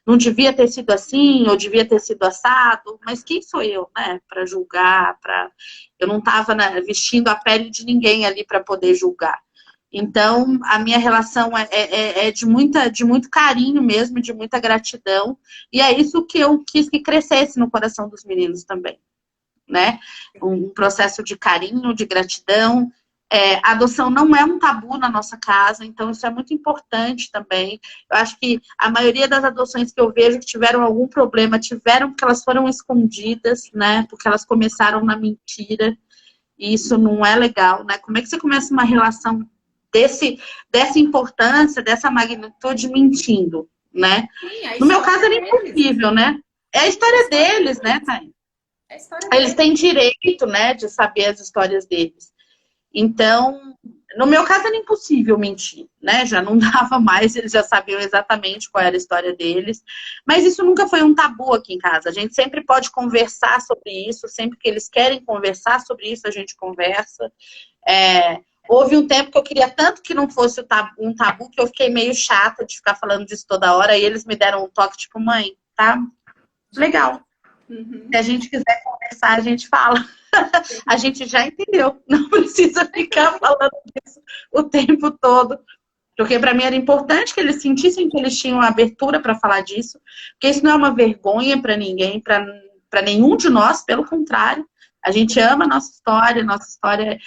não devia ter sido assim, ou devia ter sido assado, mas quem sou eu, né, para julgar, eu não estava vestindo a pele de ninguém ali para poder julgar. Então, a minha relação é de muito carinho mesmo, de muita gratidão, e é isso que eu quis que crescesse no coração dos meninos também, né? Um processo de carinho, de gratidão. A adoção não é um tabu na nossa casa, então isso é muito importante também. Eu acho que a maioria das adoções que eu vejo que tiveram algum problema, tiveram porque elas foram escondidas, né? Porque elas começaram na mentira, e isso não é legal, né? Como é que você começa uma relação dessa importância, dessa magnitude mentindo, né? Sim, No meu caso era deles, impossível, né? É a história deles, né, Thaís? É a história Eles deles. têm direito, né, de saber as histórias deles. Então, no meu caso era impossível mentir, né? Já não dava mais, eles já sabiam exatamente qual era a história deles. Mas isso nunca foi um tabu aqui em casa. A gente sempre pode conversar sobre isso, sempre que eles querem conversar sobre isso, a gente conversa. Houve um tempo que eu queria tanto que não fosse um tabu que eu fiquei meio chata de ficar falando disso toda hora. E eles me deram um toque, tipo, mãe, tá legal. Se a gente quiser conversar, a gente fala. A gente já entendeu. Não precisa ficar falando disso o tempo todo. Porque para mim era importante que eles sentissem que eles tinham abertura para falar disso. Porque isso não é uma vergonha para ninguém, para nenhum de nós, pelo contrário. A gente ama a nossa história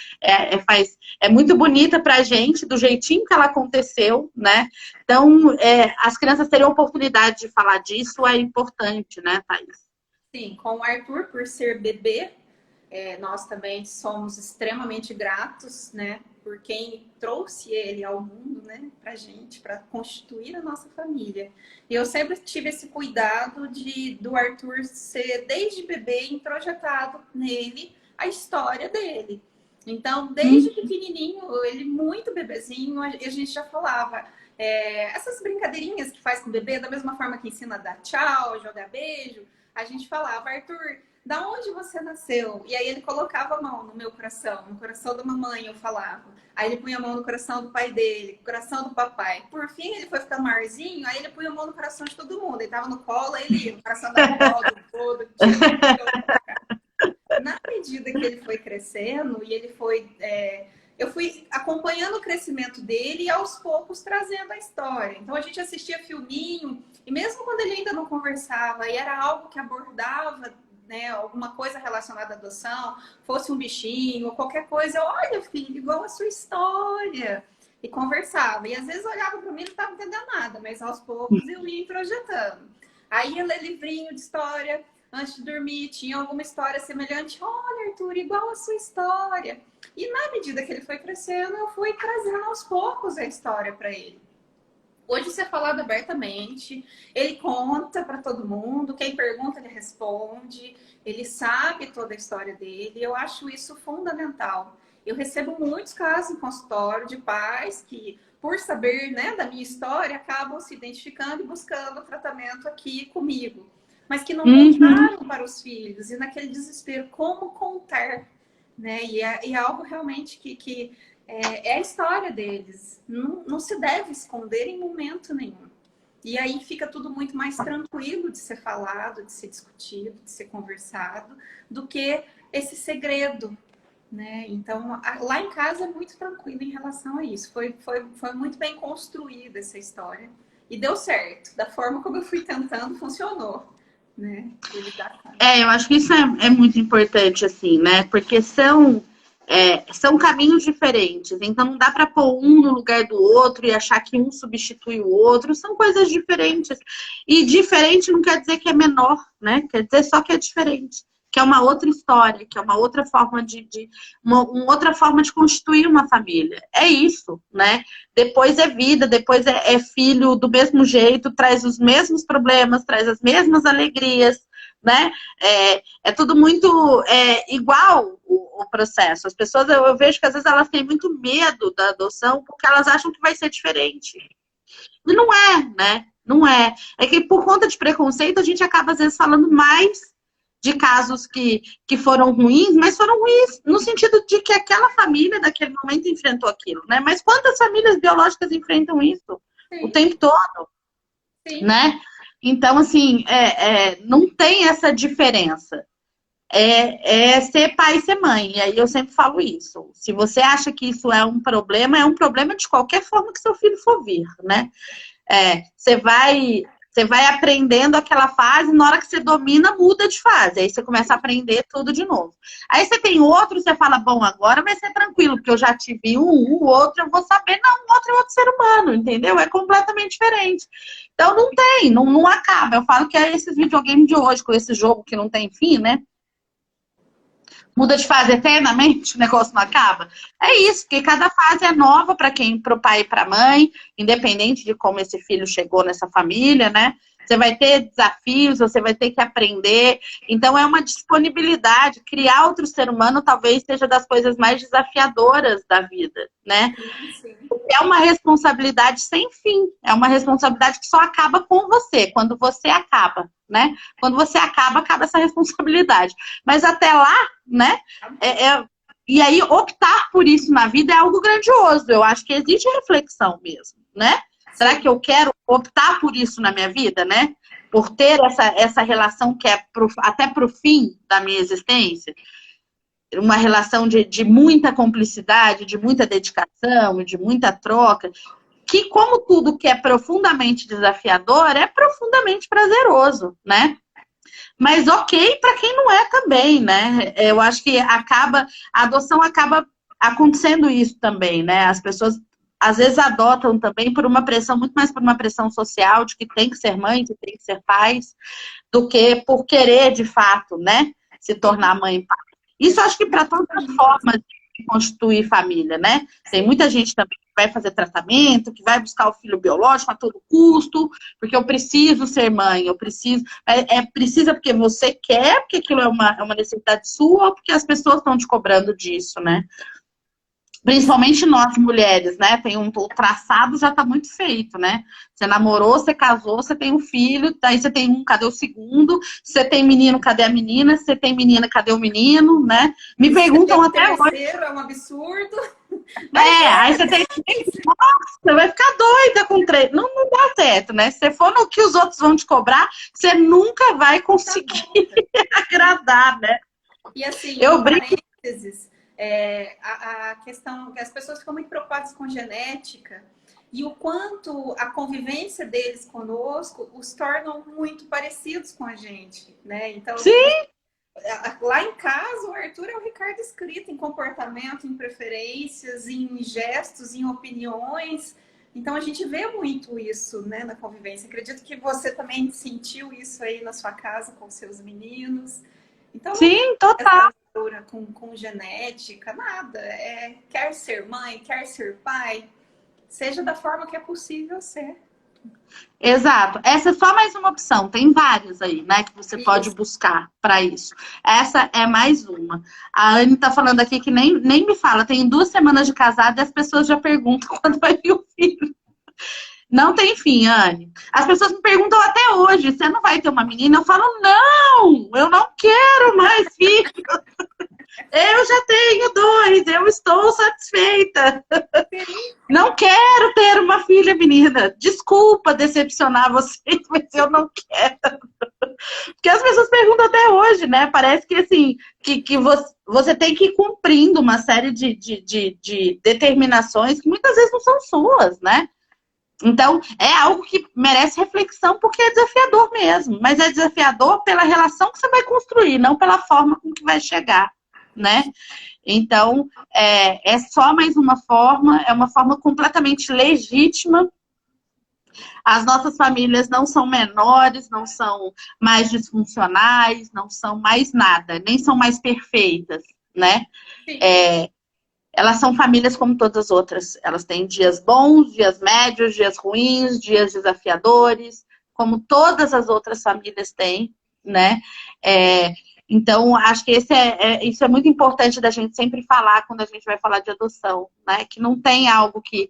é muito bonita pra gente, do jeitinho que ela aconteceu, né? Então, as crianças terem a oportunidade de falar disso é importante, né, Thaís? Sim, com o Arthur, por ser bebê, nós também somos extremamente gratos, né? Por quem trouxe ele ao mundo, né? Pra gente, para constituir a nossa família. E eu sempre tive esse cuidado do Arthur ser, desde bebê, introjetado nele a história dele. Então, desde pequenininho, ele muito bebezinho, a gente já falava essas brincadeirinhas que faz com o bebê, da mesma forma que ensina a dar tchau, jogar beijo, a gente falava, Arthur, da onde você nasceu? E aí ele colocava a mão no meu coração, no coração da mamãe, eu falava. Aí ele punha a mão no coração do pai dele, no coração do papai. Por fim, ele foi ficando maiorzinho, aí ele punha a mão no coração de todo mundo. Ele tava no colo, aí ele ia no coração da avó, do vô, do tio. Na medida que ele foi crescendo e ele foi... eu fui acompanhando o crescimento dele e aos poucos trazendo a história. Então a gente assistia filminho, e mesmo quando ele ainda não conversava, e era algo que abordava, né, alguma coisa relacionada à adoção, fosse um bichinho ou qualquer coisa, olha, filho, igual a sua história. E conversava. E às vezes olhava para mim e não estava entendendo nada, mas aos poucos eu ia introjetando. Aí ia ler livrinho de história antes de dormir, tinha alguma história semelhante. Olha, Arthur, igual a sua história. E na medida que ele foi crescendo, eu fui trazendo aos poucos a história para ele. Hoje isso é falado abertamente, ele conta para todo mundo, quem pergunta ele responde, ele sabe toda a história dele, eu acho isso fundamental. Eu recebo muitos casos em consultório de pais que, por saber, né, da minha história, acabam se identificando e buscando tratamento aqui comigo, mas que não contaram para os filhos, e naquele desespero, como contar, né? E é algo realmente que é a história deles. Não se deve esconder em momento nenhum. E aí fica tudo muito mais tranquilo de ser falado, de ser discutido, de ser conversado, do que esse segredo, né? Então, lá em casa é muito tranquilo em relação a isso. Foi muito bem construída essa história. E deu certo. Da forma como eu fui tentando, funcionou. Né? Eu acho que isso é muito importante, assim, né? Porque são caminhos diferentes. Então, não dá para pôr um no lugar do outro e achar que um substitui o outro. São coisas diferentes. E diferente não quer dizer que é menor, né? Quer dizer só que é diferente. Que é uma outra história, que é uma outra forma uma outra forma de constituir uma família. É isso, né? Depois é vida, depois é filho do mesmo jeito, traz os mesmos problemas, traz as mesmas alegrias, né? É tudo muito igual o processo. As pessoas, eu vejo que às vezes elas têm muito medo da adoção porque elas acham que vai ser diferente. E não é, né? Não é. É que por conta de preconceito a gente acaba às vezes falando mais de casos que foram ruins, mas foram ruins no sentido de que aquela família daquele momento enfrentou aquilo, né? Mas quantas famílias biológicas enfrentam isso? Sim. O tempo todo? Sim. né? Então, assim, não tem essa diferença. É ser pai e ser mãe. E aí eu sempre falo isso. Se você acha que isso é um problema de qualquer forma que seu filho for vir, né? Você vai aprendendo aquela fase, na hora que você domina, muda de fase. Aí você começa a aprender tudo de novo. Aí você tem outro, você fala, bom, agora vai ser tranquilo, porque eu já tive o outro eu vou saber. Não, o outro é outro ser humano, entendeu? É completamente diferente. Então não tem, não acaba. Eu falo que é esses videogames de hoje, com esse jogo que não tem fim, né? Muda de fase eternamente, o negócio não acaba. É isso, porque cada fase é nova para o pai e para a mãe, independente de como esse filho chegou nessa família, né? Você vai ter desafios, você vai ter que aprender. Então, é uma disponibilidade. Criar outro ser humano talvez seja das coisas mais desafiadoras da vida, né? Sim. É uma responsabilidade sem fim. É uma responsabilidade que só acaba com você, quando você acaba, né? Quando você acaba essa responsabilidade. Mas até lá, né? E aí, optar por isso na vida é algo grandioso. Eu acho que existe reflexão mesmo, né? Será que eu quero optar por isso na minha vida, né? Por ter essa relação que é até para o fim da minha existência? Uma relação de muita cumplicidade, de muita dedicação, de muita troca, que, como tudo que é profundamente desafiador, é profundamente prazeroso, né? Mas ok para quem não é também, né? Eu acho que a adoção acaba acontecendo isso também, né? As pessoas às vezes adotam também por uma pressão, muito mais por uma pressão social, de que tem que ser mãe, que tem que ser pais, do que por querer, de fato, né? Se tornar mãe e pai. Isso acho que para todas as formas de constituir família, né? Tem muita gente também que vai fazer tratamento, que vai buscar o filho biológico a todo custo, porque eu preciso ser mãe, eu preciso. Precisa porque você quer, porque aquilo é uma necessidade sua, ou porque as pessoas estão te cobrando disso, né? Principalmente nós, mulheres, né? O traçado já está muito feito, né? Você namorou, você casou, você tem um filho, daí você tem cadê o segundo? Você tem menino, cadê a menina? Você tem menina, cadê o menino, né? Me perguntam até hoje. Terceiro é um absurdo. Aí você tem. Nossa, você vai ficar doida com 3. Não dá certo, né? Se você for no que os outros vão te cobrar, você nunca vai conseguir agradar, né? E assim, eu brinco. parênteses, a questão que as pessoas ficam muito preocupadas com genética e o quanto a convivência deles conosco os tornam muito parecidos com a gente, né? Então, sim, lá em casa, o Arthur é o Ricardo escrito em comportamento, em preferências, em gestos, em opiniões. Então, a gente vê muito isso, né, na convivência. Acredito que você também sentiu isso aí na sua casa com seus meninos. Então, sim, total. Com genética, nada. Quer ser mãe, quer ser pai, seja da forma que é possível ser. Exato. Essa é só mais uma opção. Tem várias aí, né, que você pode buscar para isso. Essa é mais uma. A Anne tá falando aqui que nem me fala. Tem 2 semanas de casada e as pessoas já perguntam quando vai vir o filho. Não tem fim, Anne. As pessoas me perguntam até hoje, você não vai ter uma menina? Eu falo, não, eu não quero mais filho. Eu já tenho 2, eu estou satisfeita. Não quero ter uma filha menina. Desculpa decepcionar vocês, mas eu não quero. Porque as pessoas perguntam até hoje, né? Parece que assim, que você tem que ir cumprindo uma série de determinações que muitas vezes não são suas, né? Então, é algo que merece reflexão porque é desafiador mesmo. Mas é desafiador pela relação que você vai construir, não pela forma com que vai chegar, né? Então, é só mais uma forma, é uma forma completamente legítima. As nossas famílias não são menores, não são mais disfuncionais, não são mais nada, nem são mais perfeitas, né? Elas são famílias como todas as outras. Elas têm dias bons, dias médios, dias ruins, dias desafiadores, como todas as outras famílias têm, né? Então, acho que isso é muito importante da gente sempre falar quando a gente vai falar de adoção, né? Que não tem algo que,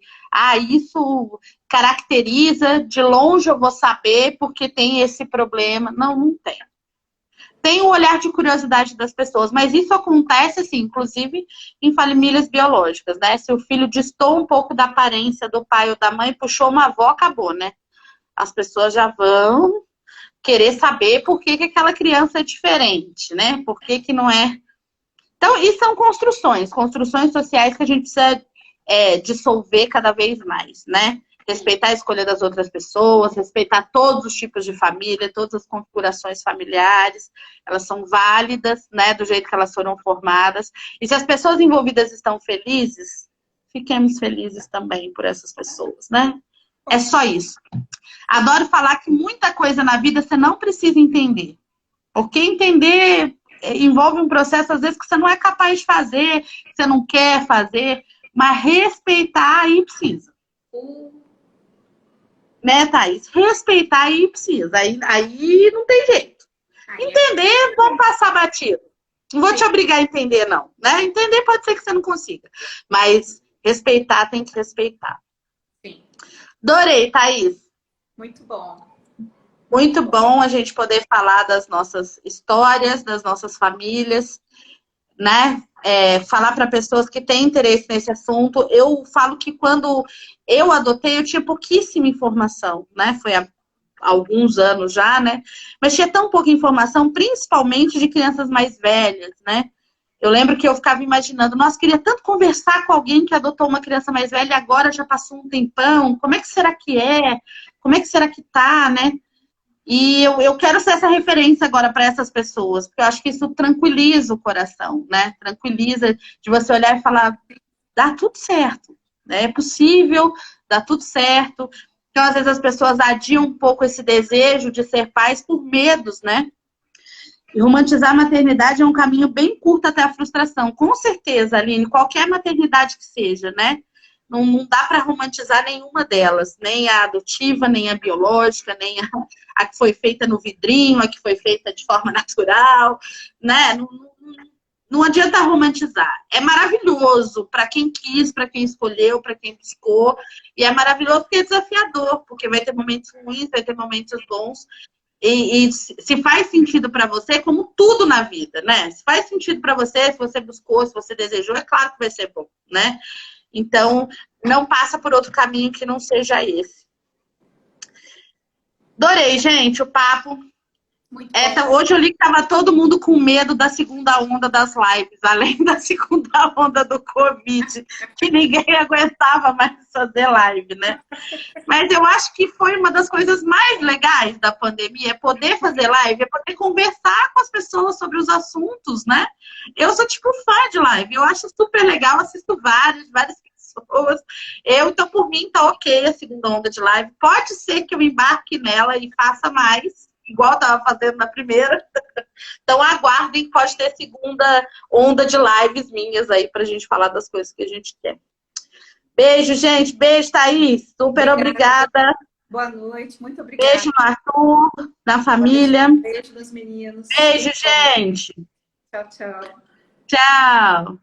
isso caracteriza, de longe eu vou saber porque tem esse problema. Não tem. Tem o olhar de curiosidade das pessoas, mas isso acontece, assim, inclusive em famílias biológicas, né? Se o filho distou um pouco da aparência do pai ou da mãe, puxou uma avó, acabou, né? as pessoas já vão querer saber por que aquela criança é diferente, né? Por que não é... Então, isso são construções sociais que a gente precisa dissolver cada vez mais, né? Respeitar a escolha das outras pessoas, respeitar todos os tipos de família, todas as configurações familiares, elas são válidas, né, do jeito que elas foram formadas. E se as pessoas envolvidas estão felizes, fiquemos felizes também por essas pessoas, né? É só isso. Adoro falar que muita coisa na vida você não precisa entender. Porque entender envolve um processo, às vezes, que você não é capaz de fazer, que você não quer fazer, mas respeitar aí precisa. Né, Thaís? Respeitar aí precisa. Aí não tem jeito. Entender, vamos passar batido. Não vou te obrigar a entender, não. Né? Entender pode ser que você não consiga. Mas respeitar tem que respeitar. Sim. Adorei, Thaís. Muito bom. Muito bom a gente poder falar das nossas histórias, das nossas famílias, né? Falar para pessoas que têm interesse nesse assunto. Eu falo que quando eu adotei, eu tinha pouquíssima informação, né? Foi há alguns anos já, né? Mas tinha tão pouca informação, principalmente de crianças mais velhas, né? Eu lembro que eu ficava imaginando, nossa, queria tanto conversar com alguém que adotou uma criança mais velha e agora já passou um tempão. Como é que será que é? Como é que será que tá, né? E eu quero ser essa referência agora para essas pessoas, porque eu acho que isso tranquiliza o coração, né? Tranquiliza de você olhar e falar, dá tudo certo, né? É possível, dá tudo certo. Então, às vezes, as pessoas adiam um pouco esse desejo de ser pais por medos, né? E romantizar a maternidade é um caminho bem curto até a frustração. Com certeza, Aline, qualquer maternidade que seja, né? Não dá para romantizar nenhuma delas, nem a adotiva, nem a biológica, nem a que foi feita no vidrinho, a que foi feita de forma natural, né? Não adianta romantizar. É maravilhoso para quem quis, para quem escolheu, para quem buscou, e é maravilhoso porque é desafiador, porque vai ter momentos ruins, vai ter momentos bons. E se faz sentido para você, como tudo na vida, né? Se faz sentido para você, se você buscou, se você desejou, é claro que vai ser bom, né? Então, não passa por outro caminho que não seja esse. Adorei, gente, o papo. Muito bom. Hoje eu li que estava todo mundo com medo da segunda onda das lives, além da segunda onda do Covid, que ninguém aguentava mais fazer live, né? Mas eu acho que foi uma das coisas mais legais da pandemia, é poder fazer live, é poder conversar com as pessoas sobre os assuntos, né? Eu sou tipo fã de live, eu acho super legal, assisto várias pessoas. Então, por mim, tá ok a segunda onda de live. Pode ser que eu embarque nela e faça mais, igual eu tava fazendo na primeira. Então, aguardem que pode ter segunda onda de lives minhas aí pra gente falar das coisas que a gente quer. Beijo, gente. Beijo, Thaís. Super obrigada. Boa noite. Muito obrigada. Beijo no Arthur, na família. Beijo nos meninos. Beijo, gente. Tchau, tchau. Tchau.